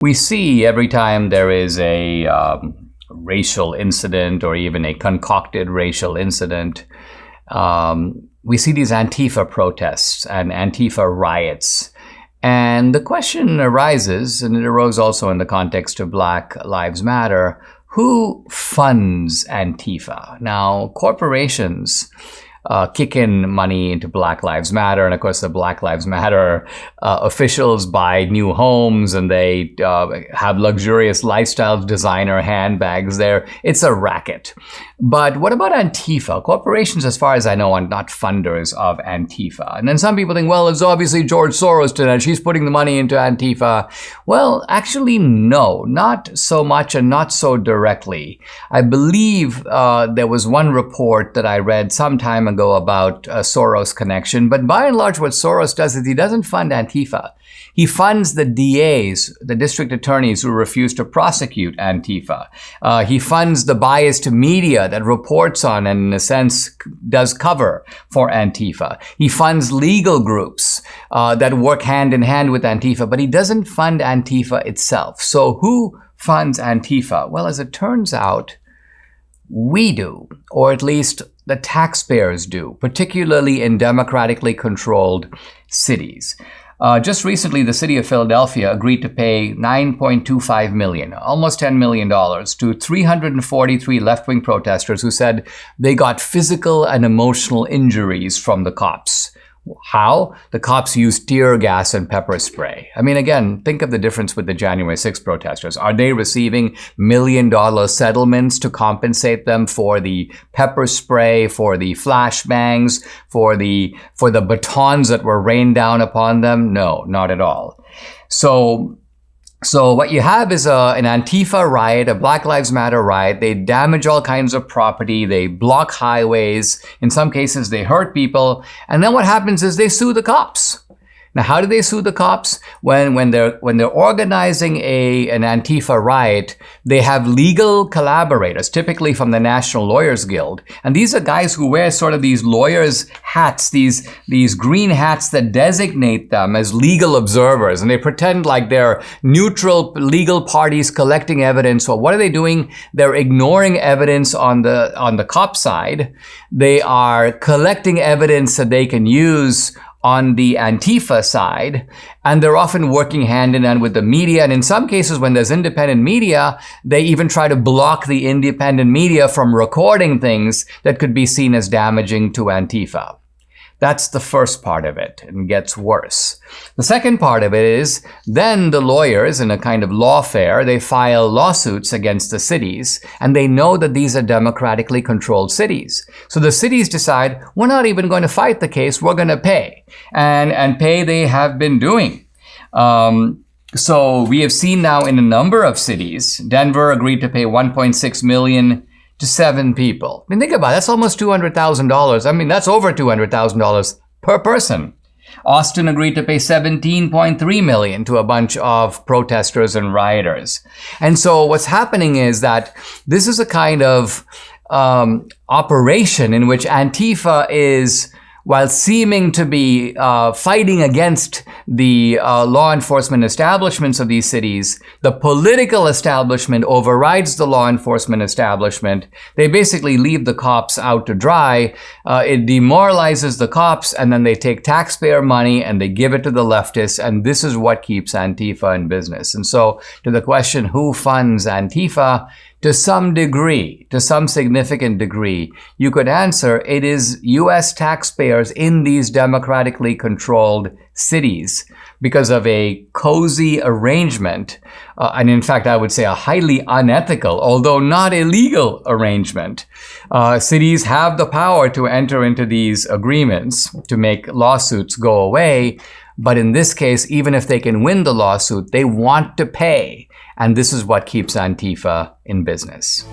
We see every time there is a racial incident or even a concocted racial incident, we see these Antifa protests and Antifa riots. And the question arises, and it arose also in the context of Black Lives Matter, who funds Antifa? Now, corporations kick in money into Black Lives Matter, and of course the Black Lives Matter officials buy new homes and they have luxurious lifestyles, designer handbags there. It's a racket. But what about Antifa? Corporations, as far as I know, are not funders of Antifa. And then some people think, well, it's obviously George Soros did it. She's putting the money into Antifa. Well, actually, no, not so much and not so directly. I believe there was one report that I read some time ago about a Soros connection. But by and large, what Soros does is he doesn't fund Antifa. He funds the DAs, the district attorneys who refuse to prosecute Antifa. He funds the biased media that reports on and, in a sense, does cover for Antifa. He funds legal groups that work hand in hand with Antifa, but he doesn't fund Antifa itself. So who funds Antifa? Well, as it turns out, we do, or at least the taxpayers do, particularly in democratically controlled cities. Just recently, the city of Philadelphia agreed to pay $9.25 million, almost $10 million, to 343 left-wing protesters who said they got physical and emotional injuries from the cops. How? The cops used tear gas and pepper spray. I mean, again, think of the difference with the January 6th protesters. Are they receiving million-dollar settlements to compensate them for the pepper spray, for the flashbangs, for the batons that were rained down upon them? No, not at all. So what you have is an Antifa riot, a Black Lives Matter riot. They damage all kinds of property. They block highways. In some cases, they hurt people. And then what happens is they sue the cops. Now, how do they sue the cops? When they're organizing an Antifa riot, they have legal collaborators, typically from the National Lawyers Guild. And these are guys who wear sort of these lawyers' hats, these green hats that designate them as legal observers. And they pretend like they're neutral legal parties collecting evidence. Well, what are they doing? They're ignoring evidence on the cop side. They are collecting evidence that they can use on the Antifa side, and they're often working hand in hand with the media. And in some cases, when there's independent media, they even try to block the independent media from recording things that could be seen as damaging to Antifa. That's the first part of it, and gets worse. The second part of it is then the lawyers, in a kind of lawfare, they file lawsuits against the cities, and they know that these are democratically controlled cities. So the cities decide, we're not even going to fight the case, we're going to pay. And pay they have been doing. So we have seen now in a number of cities, Denver agreed to pay $1.6 million to 7 people. I mean, think about it. That's almost $200,000. I mean, that's over $200,000 per person. Austin agreed to pay $17.3 million to a bunch of protesters and rioters. And so what's happening is that this is a kind of operation in which Antifa is, while seeming to be fighting against the law enforcement establishments of these cities, the political establishment overrides the law enforcement establishment. They basically leave the cops out to dry. It demoralizes the cops, and then they take taxpayer money and they give it to the leftists, and this is what keeps Antifa in business. And so to the question, who funds Antifa? To some degree, to some significant degree, you could answer it is U.S. taxpayers in these democratically controlled cities because of a cozy arrangement, and in fact, I would say a highly unethical, although not illegal arrangement. Cities have the power to enter into these agreements to make lawsuits go away, but in this case, even if they can win the lawsuit, they want to pay. And this is what keeps Antifa in business.